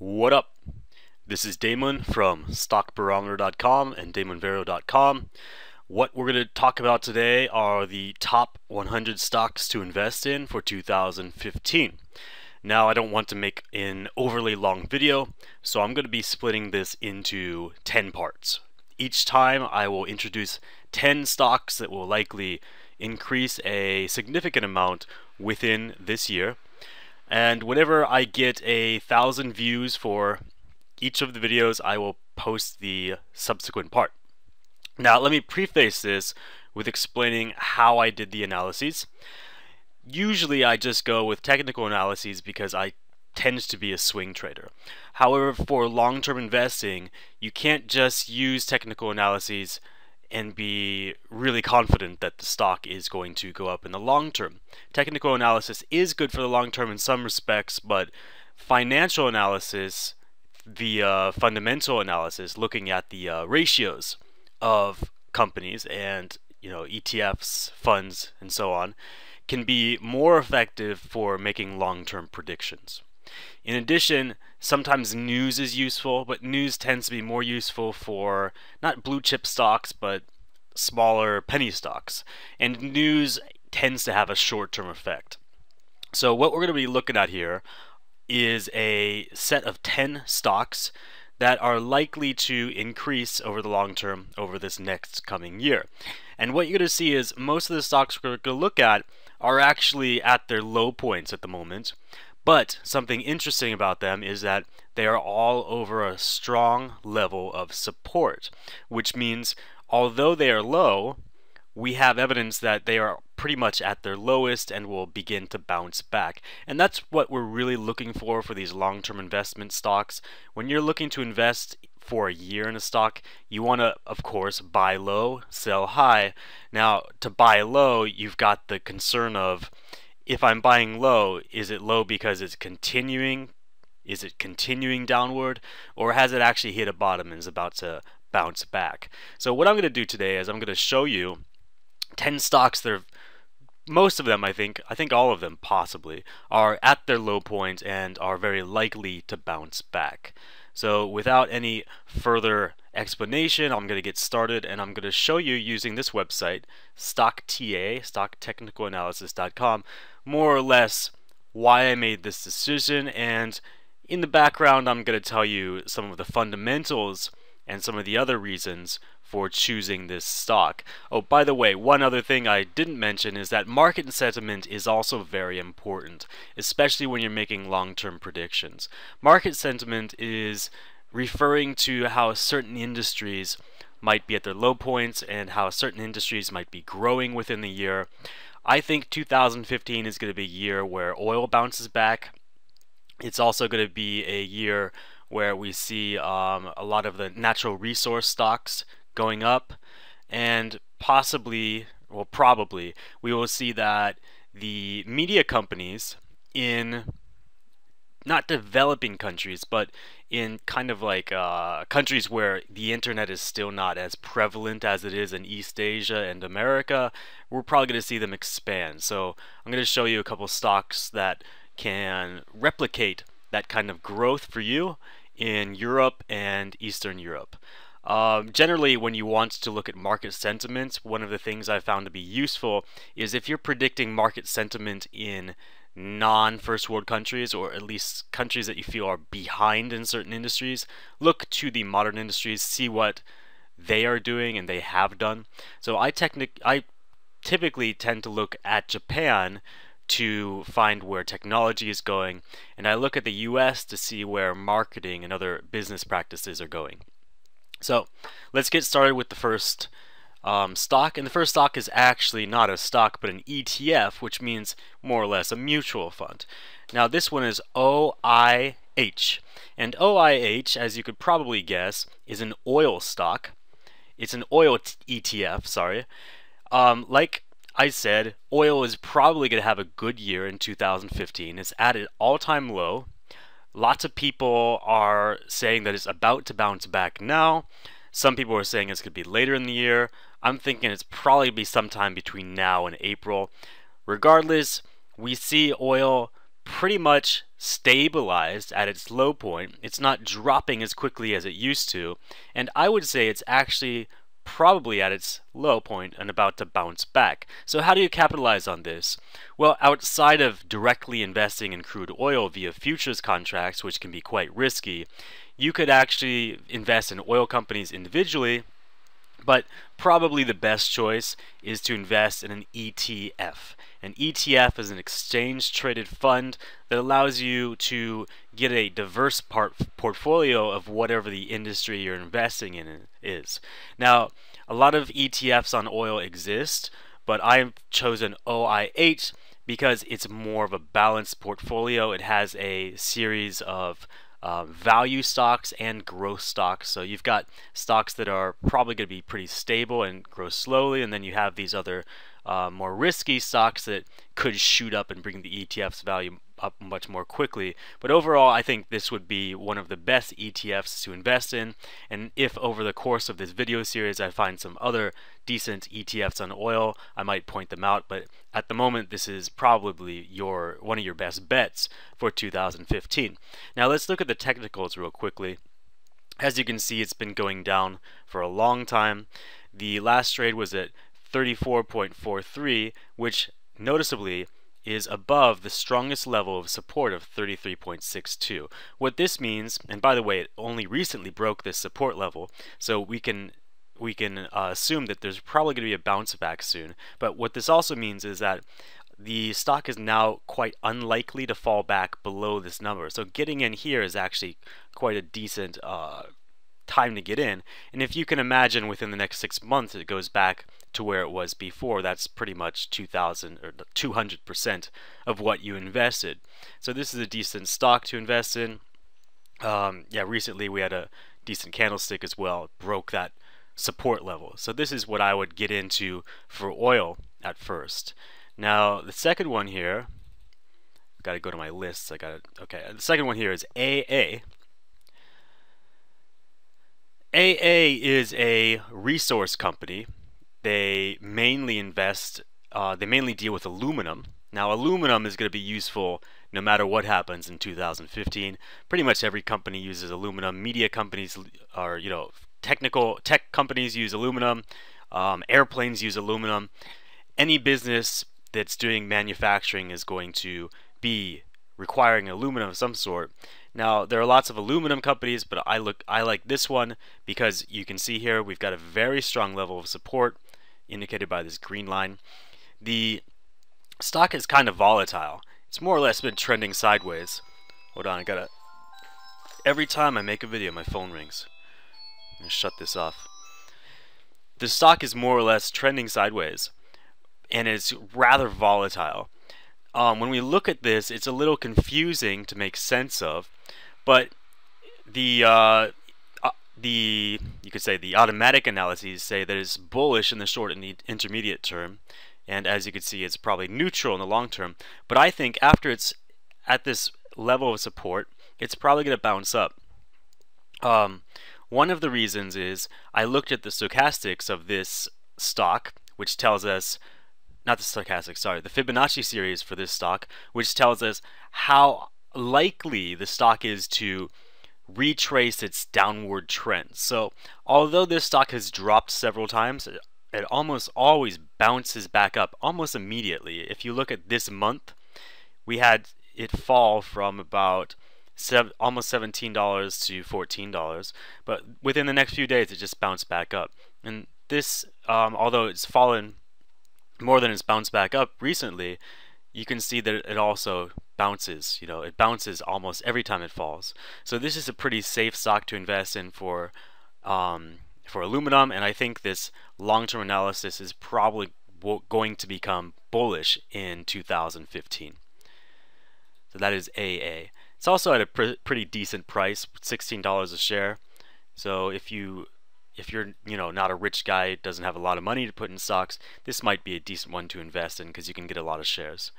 What up? This is Damon from stockbarometer.com and damonvero.com. What we're going to talk about today are the top 100 stocks to invest in for 2015. Now, I don't want to make an overly long video, so I'm going to be splitting this into 10 parts. Each time I will introduce 10 stocks that will likely increase a significant amount within this year. And whenever I get 1,000 views for each of the videos, I will post the subsequent part. Now, let me preface this with explaining how I did the analyses. Usually I just go with technical analyses because I tend to be a swing trader. However, for long-term investing, you can't just use technical analyses and be really confident that the stock is going to go up in the long term. Technical analysis is good for the long term in some respects, but financial analysis, the fundamental analysis, looking at the ratios of companies and ETFs, funds, and so on, can be more effective for making long-term predictions. In addition, sometimes news is useful, but news tends to be more useful for not blue chip stocks, but smaller penny stocks. And news tends to have a short-term effect. So what we're going to be looking at here is a set of 10 stocks that are likely to increase over the long term over this next coming year. And what you're going to see is most of the stocks we're going to look at are actually at their low points at the moment. But something interesting about them is that they are all over a strong level of support, which means although they are low, we have evidence that they are pretty much at their lowest and will begin to bounce back. And that's what we're really looking for these long-term investment stocks. When you're looking to invest for a year in a stock, you want to, of course, buy low, sell high. Now, to buy low, you've got the concern of, if I'm buying low, is it low because it's continuing? Is it continuing downward? Or has it actually hit a bottom and is about to bounce back? So what I'm going to do today is I'm going to show you 10 stocks that are, most of them I think all of them possibly, are at their low point and are very likely to bounce back. So without any further explanation, I'm going to get started and I'm going to show you using this website, stocktechnicalanalysis.com, more or less why I made this decision, and in the background I'm going to tell you some of the fundamentals and some of the other reasons for choosing this stock. Oh, by the way, one other thing I didn't mention is that market sentiment is also very important, especially when you're making long-term predictions. Market sentiment is referring to how certain industries might be at their low points and how certain industries might be growing within the year. I think 2015 is going to be a year where oil bounces back. It's also going to be a year where we see a lot of the natural resource stocks going up, and possibly, well, probably, we will see that the media companies in not developing countries, but in kind of like countries where the internet is still not as prevalent as it is in East Asia and America, we're probably going to see them expand. So I'm going to show you a couple stocks that can replicate that kind of growth for you in Europe and Eastern Europe. Generally, when you want to look at market sentiment, one of the things I found to be useful is if you're predicting market sentiment in non-first world countries, or at least countries that you feel are behind in certain industries, look to the modern industries, see what they are doing and they have done. So I typically tend to look at Japan to find where technology is going, and I look at the US to see where marketing and other business practices are going. So let's get started with the first stock, and the first stock is actually not a stock but an ETF, which means more or less a mutual fund. Now this one is OIH, and OIH, as you could probably guess, is an oil stock. It's an oil ETF, sorry. Like I said, oil is probably going to have a good year in 2015. It's at an all-time low. Lots of people are saying that it's about to bounce back now. Some people are saying it's going to be later in the year. I'm thinking it's probably going to be sometime between now and April. Regardless, we see oil pretty much stabilized at its low point. It's not dropping as quickly as it used to, and I would say it's actually probably at its low point and about to bounce back. So how do you capitalize on this? Well, outside of directly investing in crude oil via futures contracts, which can be quite risky, you could actually invest in oil companies individually, but probably the best choice is to invest in an ETF. An ETF is an exchange-traded fund that allows you to get a diverse portfolio of whatever the industry you're investing in is. Now, a lot of ETFs on oil exist, but I've chosen OI8 because it's more of a balanced portfolio. It has a series of value stocks and growth stocks. So you've got stocks that are probably going to be pretty stable and grow slowly, and then you have these other more risky stocks that could shoot up and bring the ETF's value up much more quickly. But overall, I think this would be one of the best ETFs to invest in, and if over the course of this video series I find some other decent ETFs on oil, I might point them out, but at the moment this is probably one of your best bets for 2015. Now let's look at the technicals real quickly. As you can see, it's been going down for a long time. The last trade was at 34.43, which noticeably is above the strongest level of support of 33.62. What this means, and by the way, it only recently broke this support level, so we can assume that there's probably going to be a bounce back soon. But what this also means is that the stock is now quite unlikely to fall back below this number. So getting in here is actually quite a decent time to get in. And if you can imagine, within the next 6 months it goes back to where it was before, that's pretty much 2,000 or 200% of what you invested. So this is a decent stock to invest in. Yeah, recently we had a decent candlestick as well. It broke that support level. So this is what I would get into for oil at first. Now the second one here, got to go to my lists. Okay, the second one here is AA. AA is a resource company. They mainly deal with aluminum. Now aluminum is going to be useful no matter what happens in 2015. Pretty much every company uses aluminum. Media companies are, tech companies use aluminum. Airplanes use aluminum. Any business that's doing manufacturing is going to be requiring aluminum of some sort. Now there are lots of aluminum companies, but I like this one because you can see here we've got a very strong level of support indicated by this green line. The stock is kind of volatile. It's more or less been trending sideways. Hold on, every time I make a video my phone rings. I'm gonna shut this off. The stock is more or less trending sideways, and it's rather volatile. When we look at this, it's a little confusing to make sense of, but you could say the automatic analyses say that it's bullish in the short and the intermediate term, and as you can see, it's probably neutral in the long term. But I think after it's at this level of support, it's probably going to bounce up. One of the reasons is I looked at the stochastics of this stock, which tells us, not the stochastic, sorry, the Fibonacci series for this stock, which tells us how likely the stock is to retrace its downward trend. So although this stock has dropped several times, it almost always bounces back up almost immediately. If you look at this month, we had it fall from about almost $17 to $14, but within the next few days it just bounced back up. And this, although it's fallen more than it's bounced back up recently, you can see that it also bounces. It bounces almost every time it falls. So this is a pretty safe stock to invest in for aluminum, and I think this long-term analysis is probably going to become bullish in 2015. So that is AA. It's also at a pretty decent price, $16 a share. So if you're not a rich guy, doesn't have a lot of money to put in stocks, this might be a decent one to invest in because you can get a lot of shares.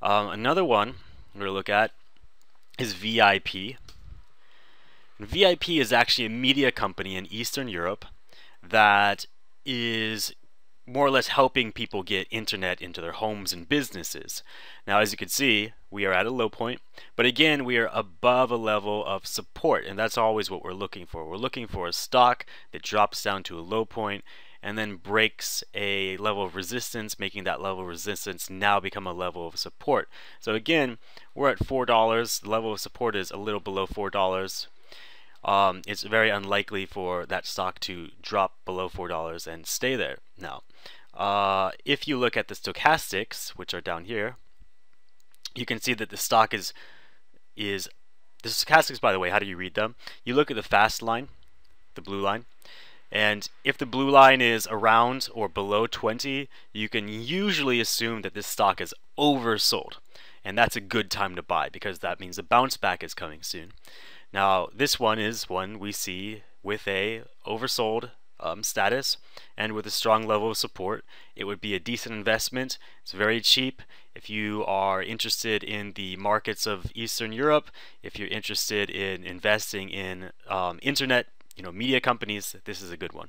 Another one we're going to look at is VIP. VIP is actually a media company in Eastern Europe that is more or less helping people get internet into their homes and businesses. Now, as you can see, we are at a low point, but again, we are above a level of support, and that's always what we're looking for. We're looking for a stock that drops down to a low point and then breaks a level of resistance, making that level of resistance now become a level of support. So again, we're at $4. The level of support is a little below $4. It's very unlikely for that stock to drop below $4 and stay there. Now, if you look at the stochastics, which are down here, you can see that the stock is the stochastics, by the way, how do you read them? You look at the fast line, the blue line, and if the blue line is around or below 20, you can usually assume that this stock is oversold. And that's a good time to buy because that means a bounce back is coming soon. Now, this one is one we see with a oversold status and with a strong level of support. It would be a decent investment. It's very cheap. If you are interested in the markets of Eastern Europe, if you're interested in investing in internet, media companies, this is a good one.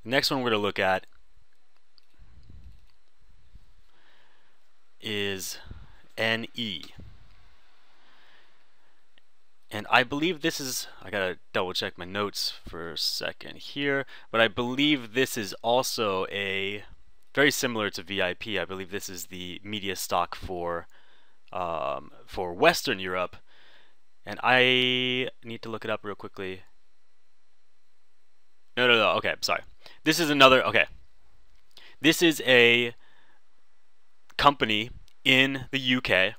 The next one we're going to look at is NE. And I believe this is, I gotta double check my notes for a second here, but I believe this is also a very similar to VIP. I believe this is the media stock for Western Europe. And I need to look it up real quickly. No, okay, sorry. This is another, okay. This is a company in the UK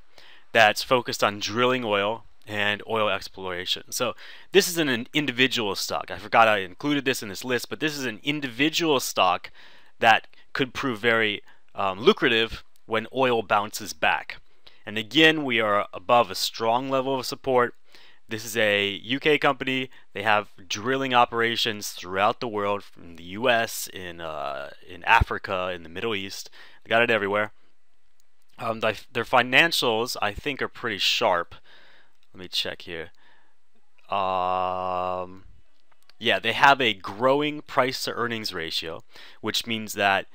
that's focused on drilling oil and oil exploration. So this is an individual stock. I forgot I included this in this list, but this is an individual stock that could prove very lucrative when oil bounces back. And again, we are above a strong level of support. This is a UK company. They have drilling operations throughout the world, from the US, in Africa, in the Middle East. They got it everywhere. Their financials, I think, are pretty sharp. Let me check here. Yeah, they have a growing price to earnings ratio, which means that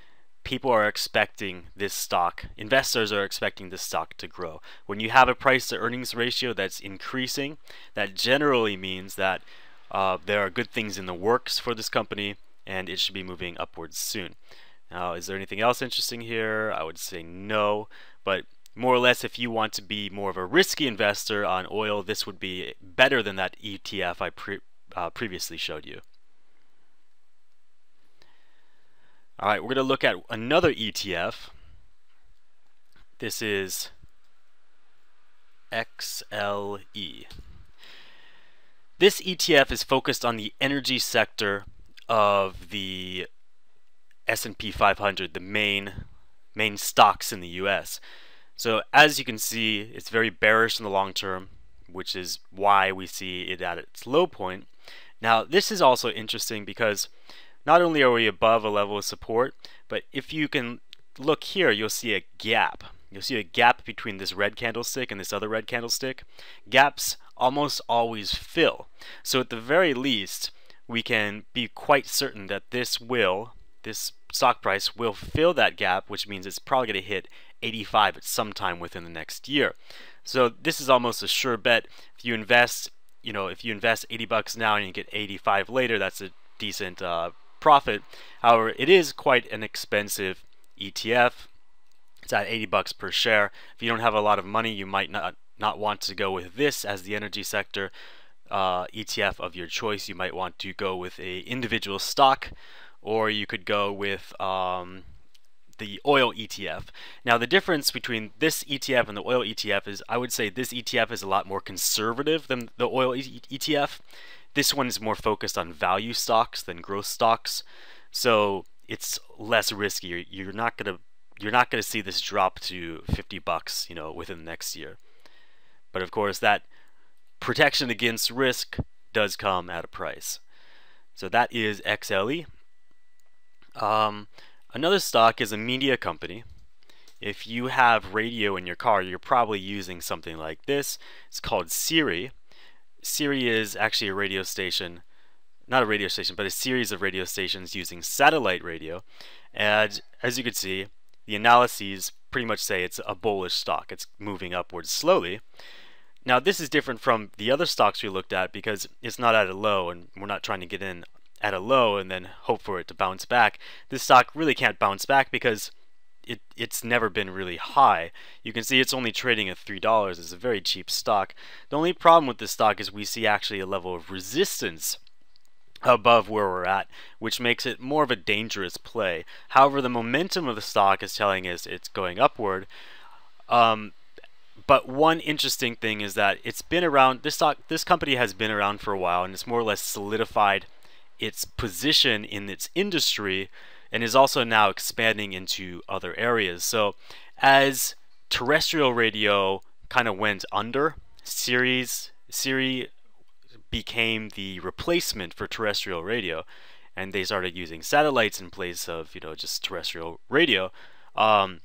people are expecting this stock, investors are expecting this stock to grow. When you have a price to earnings ratio that's increasing, that generally means that there are good things in the works for this company and it should be moving upwards soon. Now, is there anything else interesting here? I would say no, but more or less, if you want to be more of a risky investor on oil, this would be better than that ETF I previously showed you. All right, we're going to look at another ETF. This is XLE. This ETF is focused on the energy sector of the S&P 500, the main stocks in the US. So as you can see, it's very bearish in the long term, which is why we see it at its low point. Now, this is also interesting because not only are we above a level of support, but if you can look here, you'll see a gap. You'll see a gap between this red candlestick and this other red candlestick. Gaps almost always fill. So at the very least, we can be quite certain that this stock price will fill that gap, which means it's probably going to hit 85 at some time within the next year. So this is almost a sure bet. If you invest, if you invest $80 now and you get 85 later, that's a decent profit. However, it is quite an expensive ETF. It's at $80 per share. If you don't have a lot of money, you might not want to go with this as the energy sector ETF of your choice. You might want to go with a individual stock, or you could go with the oil ETF. Now, the difference between this ETF and the oil ETF is, I would say this ETF is a lot more conservative than the oil ETF. This one is more focused on value stocks than growth stocks, so it's less risky. You're not gonna see this drop to $50, within the next year. But of course, that protection against risk does come at a price. So that is XLE. Another stock is a media company. If you have radio in your car, you're probably using something like this. It's called SIRI. SIRI is actually a radio station not a radio station, but a series of radio stations using satellite radio. And as you can see, the analyses pretty much say it's a bullish stock. It's moving upwards slowly. Now this is different from the other stocks we looked at because it's not at a low, and we're not trying to get in at a low and then hope for it to bounce back. This stock really can't bounce back because it's never been really high. You can see it's only trading at $3. It's a very cheap stock. The only problem with this stock is we see actually a level of resistance above where we're at, which makes it more of a dangerous play. However, the momentum of the stock is telling us it's going upward. But one interesting thing is that it's been around, this company has been around for a while, and it's more or less solidified its position in its industry and is also now expanding into other areas. So as terrestrial radio kind of went under, SIRI became the replacement for terrestrial radio, and they started using satellites in place of just terrestrial radio. And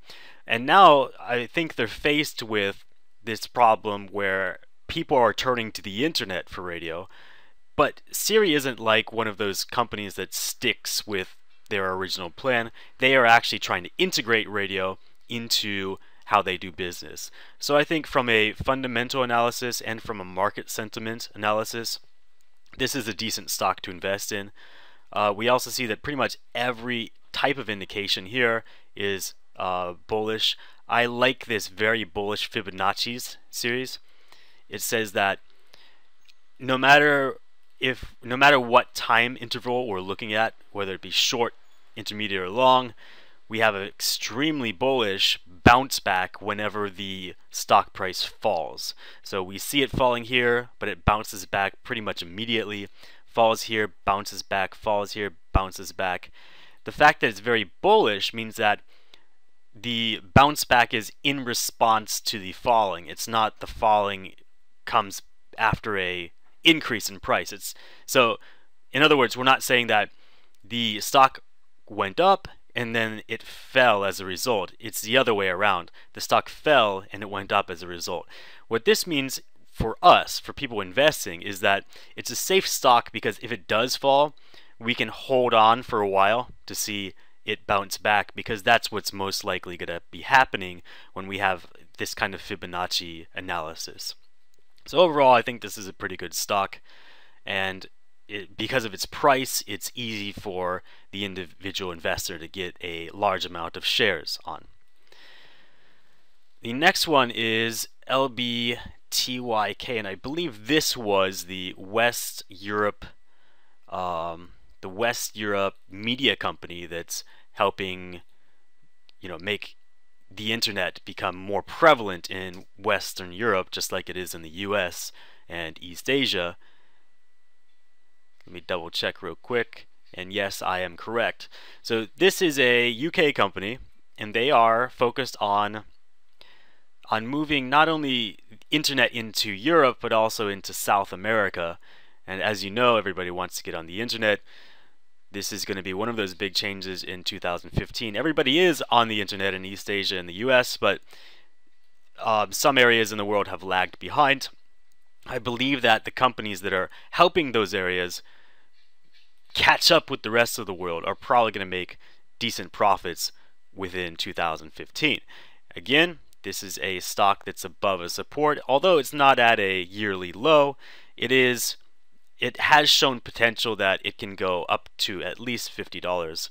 now I think they're faced with this problem where people are turning to the internet for radio, but SIRI isn't like one of those companies that sticks with their original plan. They are actually trying to integrate radio into how they do business. So I think from a fundamental analysis and from a market sentiment analysis, this is a decent stock to invest in. We also see that pretty much every type of indication here is bullish. I like this very bullish Fibonacci series. It says that no matter what time interval we're looking at, whether it be short, intermediate, or long, we have an extremely bullish bounce back whenever the stock price falls. So we see it falling here, but it bounces back pretty much immediately. Falls here, bounces back, falls here, bounces back. The fact that it's very bullish means that the bounce back is in response to the falling. It's not the falling comes after a increase in price. So in other words, we're not saying that the stock went up and then it fell as a result. It's the other way around. The stock fell and it went up as a result. What this means for us, for people investing, is that it's a safe stock because if it does fall, we can hold on for a while to see it bounce back, because that's what's most likely going to be happening when we have this kind of Fibonacci analysis. So overall, I think this is a pretty good stock, and because of its price, it's easy for the individual investor to get a large amount of shares on. The next one is LBTYK, and I believe this was the West Europe media company that's helping make the internet become more prevalent in Western Europe, just like it is in the US and East Asia. Let me double check real quick, and yes, I am correct. So this is a UK company, and they are focused on moving not only internet into Europe but also into South America. And as you know, everybody wants to get on the internet. This is going to be one of those big changes in 2015. Everybody is on the internet in East Asia and the US, but some areas in the world have lagged behind. I believe that the companies that are helping those areas catch up with the rest of the world are probably going to make decent profits within 2015. Again, this is a stock that's above a support. Although it's not at a yearly low, it has shown potential that it can go up to at least $50.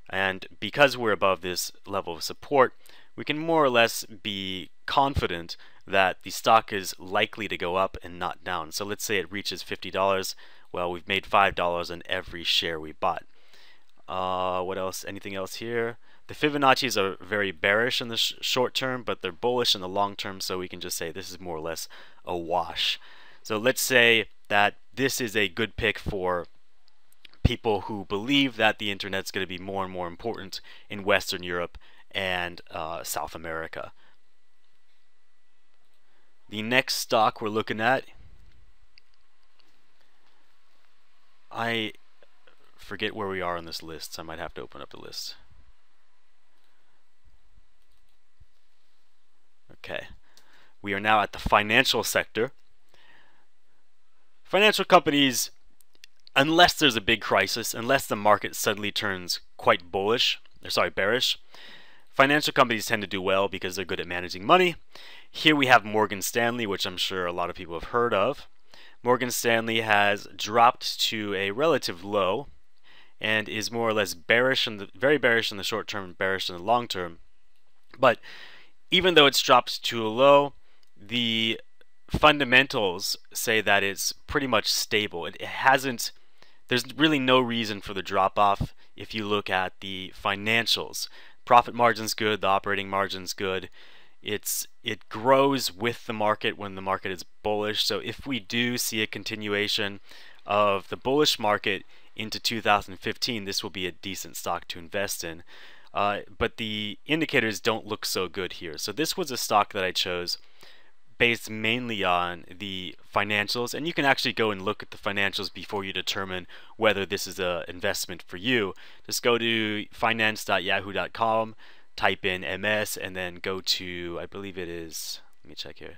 And because we're above this level of support, we can more or less be confident that the stock is likely to go up and not down. So let's say it reaches $50. Well, we've made $5 on every share we bought. What else? Anything else here? The Fibonacci's are very bearish in the short term, but they're bullish in the long term, so we can just say this is more or less a wash. So let's say that this is a good pick for people who believe that the internet's going to be more and more important in Western Europe and South America. The next stock we're looking at, I forget where we are on this list, so I might have to open up the list. Okay, we are now at the financial sector. Financial companies unless there's a big crisis, unless the market suddenly turns quite bearish, financial companies tend to do well because they're good at managing money. Here we have Morgan Stanley, which I'm sure a lot of people have heard of. Morgan Stanley has dropped to a relative low and is more or less very bearish in the short term and bearish in the long term. But even though it's dropped to a low, the fundamentals say that it's pretty much stable. It hasn't, there's really no reason for the drop off if you look at the financials. Profit margin's good, the operating margin's good. It grows with the market when the market is bullish. So if we do see a continuation of the bullish market into 2015, this will be a decent stock to invest in. But the indicators don't look so good here. So this was a stock that I chose based mainly on the financials, and you can actually go and look at the financials before you determine whether this is an investment for you. Just go to finance.yahoo.com, type in MS, and then go to, I believe it is, let me check here,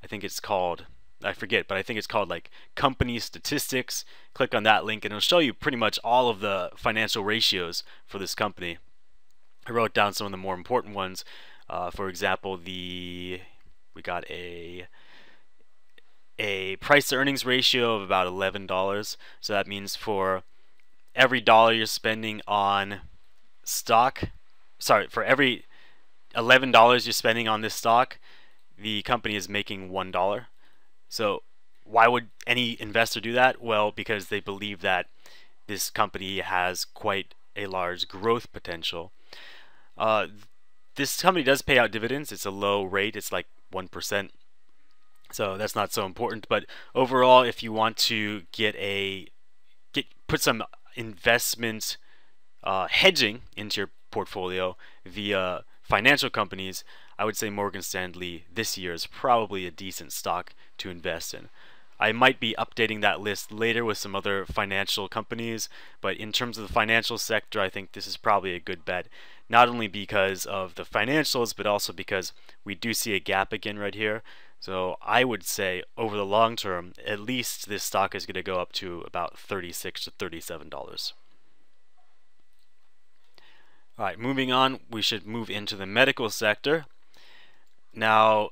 I think it's called, I forget, but I think it's called like company statistics. Click on that link and it'll show you pretty much all of the financial ratios for this company. I wrote down some of the more important ones. For example, we got a price to earnings ratio of about $11. So that means for every dollar you're spending on stock, for every $11 you're spending on this stock, the company is making $1. So why would any investor do that? Well, because they believe that this company has quite a large growth potential. This company does pay out dividends. It's a low rate. It's like 1%. So that's not so important. But overall, if you want to put some investment hedging into your portfolio via financial companies, I would say Morgan Stanley this year is probably a decent stock to invest in. I might be updating that list later with some other financial companies, but in terms of the financial sector, I think this is probably a good bet. Not only because of the financials, but also because we do see a gap again right here. So I would say over the long term, at least this stock is going to go up to about $36 to $37. Alright, moving on, we should move into the medical sector. Now,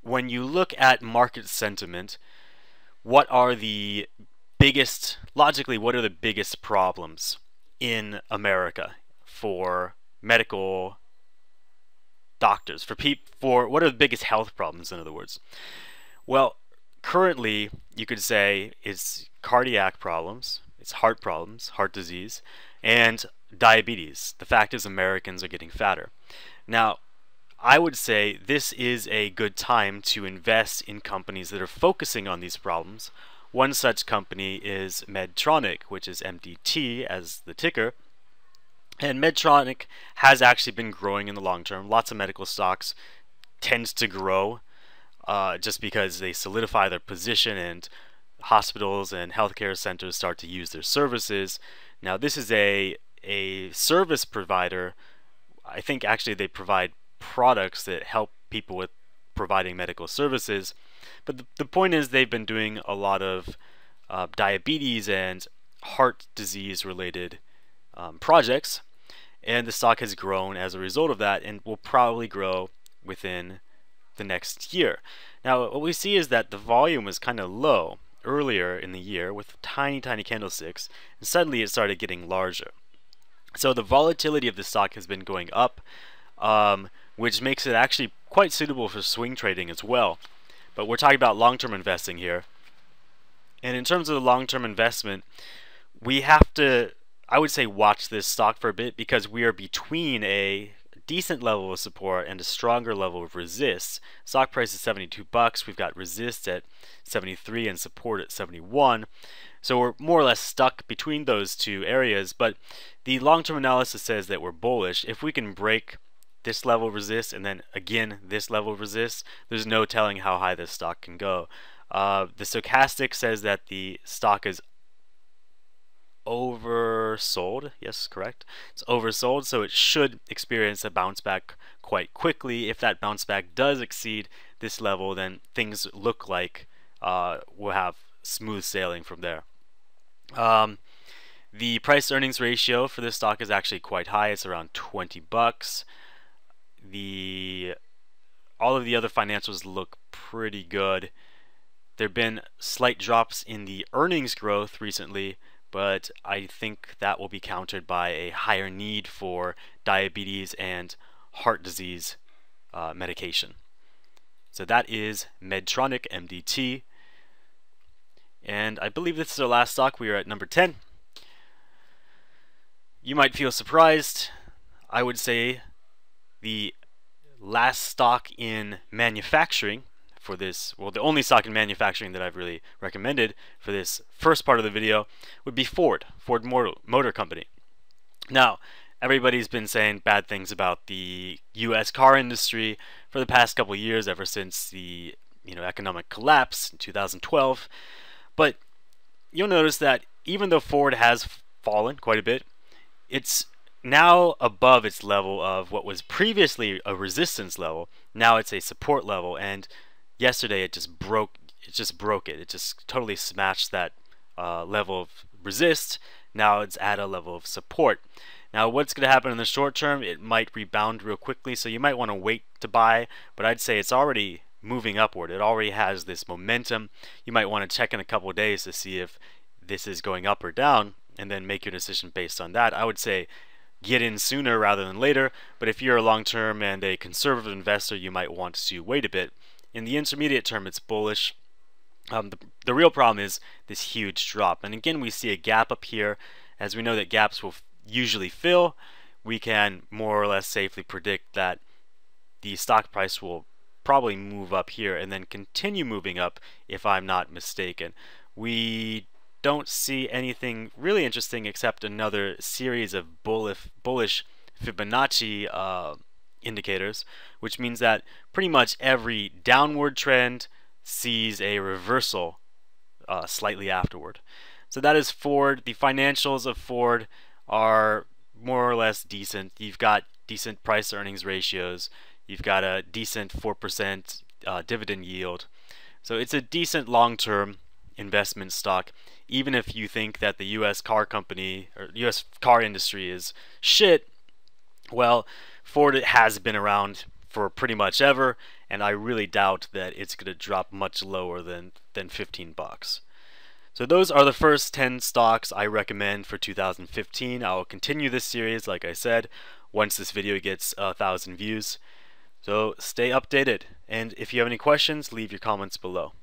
when you look at market sentiment, what are the biggest problems in America for medical doctors, for what are the biggest health problems, in other words? Well, currently you could say it's cardiac problems, it's heart problems, heart disease, and diabetes. The fact is Americans are getting fatter. Now, I would say this is a good time to invest in companies that are focusing on these problems. One such company is Medtronic, which is MDT as the ticker. And Medtronic has actually been growing in the long term. Lots of medical stocks tend to grow just because they solidify their position and hospitals and healthcare centers start to use their services. Now, this is a service provider. I think actually they provide products that help people with providing medical services. But the point is they've been doing a lot of diabetes and heart disease related projects, and the stock has grown as a result of that and will probably grow within the next year. Now, what we see is that the volume was kind of low earlier in the year with tiny candlesticks, and suddenly it started getting larger. So the volatility of the stock has been going up, which makes it actually quite suitable for swing trading as well. But we're talking about long-term investing here. And in terms of the long-term investment, we have to, I would say, watch this stock for a bit because we are between a decent level of support and a stronger level of resist. Stock price is 72 bucks. We've got resist at 73 and support at 71. So we're more or less stuck between those two areas, but the long-term analysis says that we're bullish. If we can break this level of resist and then again this level of resist, there's no telling how high this stock can go. The stochastic says that the stock is oversold. Yes, correct. It's oversold, so it should experience a bounce back quite quickly. If that bounce back does exceed this level, then things look like we'll have smooth sailing from there. Um, the price earnings ratio for this stock is actually quite high. It's around 20 bucks. All of the other financials look pretty good. There have been slight drops in the earnings growth recently, but I think that will be countered by a higher need for diabetes and heart disease medication. So that is Medtronic, MDT. And I believe this is our last stock. We are at number 10. You might feel surprised. I would say the last stock in manufacturing for this, well, the only stock in manufacturing that I've really recommended for this first part of the video would be Ford Motor Company. Now, everybody's been saying bad things about the US car industry for the past couple of years, ever since the economic collapse in 2012. But you'll notice that even though Ford has fallen quite a bit, it's now above its level of what was previously a resistance level. Now it's a support level, and yesterday it just broke it. It just totally smashed that level of resist. Now it's at a level of support. Now what's going to happen in the short term? It might rebound real quickly, so you might want to wait to buy, but I'd say it's already moving upward. It already has this momentum. You might want to check in a couple of days to see if this is going up or down, and then make your decision based on that. I would say get in sooner rather than later, but if you're a long-term and a conservative investor, you might want to wait a bit. In the intermediate term, it's bullish. The real problem is this huge drop, and again we see a gap up here. As we know that gaps will usually fill, we can more or less safely predict that the stock price will probably move up here and then continue moving up, if I'm not mistaken. We don't see anything really interesting except another series of bullish Fibonacci indicators, which means that pretty much every downward trend sees a reversal slightly afterward. So that is Ford. The financials of Ford are more or less decent. You've got decent price earnings ratios. You've got a decent 4% dividend yield. So it's a decent long-term investment stock, even if you think that the US car company or US car industry is shit. Well, Ford has been around for pretty much ever, and I really doubt that it's going to drop much lower than 15 bucks. So those are the first 10 stocks I recommend for 2015. I will continue this series, like I said, once this video gets 1,000 views. So stay updated, and if you have any questions, leave your comments below.